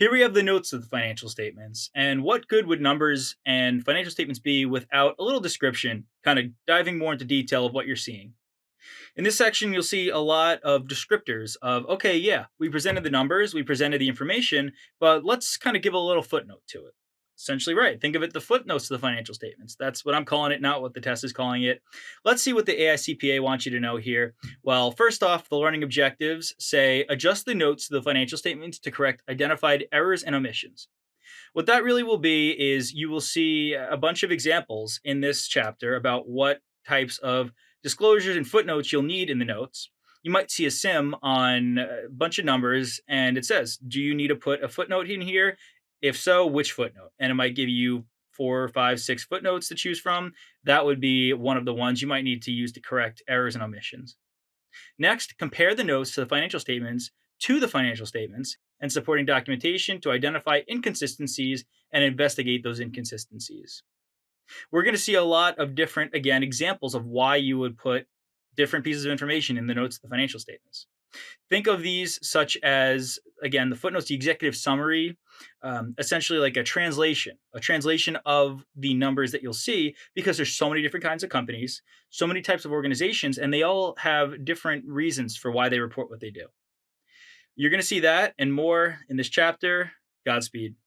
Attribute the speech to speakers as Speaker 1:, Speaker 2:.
Speaker 1: Here we have the notes of the financial statements. And what good would numbers and financial statements be without a little description, kind of diving more into detail of what you're seeing? In this section, you'll see a lot of descriptors of, okay, yeah, we presented the numbers, we presented the information, but let's kind of give a little footnote to it. Essentially, right. Think of it the footnotes to the financial statements. That's what I'm calling it, not what the test is calling it. Let's see what the AICPA wants you to know here. Well, first off, the learning objectives say adjust the notes to the financial statements to correct identified errors and omissions. What that really will be is you will see a bunch of examples in this chapter about what types of disclosures and footnotes you'll need in the notes. You might see a sim on a bunch of numbers and it says, do you need to put a footnote in here? If so, which footnote? And it might give you four, five, six footnotes to choose from. That would be one of the ones you might need to use to correct errors and omissions. Next, compare the notes to the financial statements to the financial statements and supporting documentation to identify inconsistencies and investigate those inconsistencies. We're going to see a lot of different, again, examples of why you would put different pieces of information in the notes of the financial statements. Think of these such as, again, the footnotes, the executive summary, essentially like a translation of the numbers that you'll see, because there's so many different kinds of companies, so many types of organizations, and they all have different reasons for why they report what they do. You're going to see that and more in this chapter. Godspeed.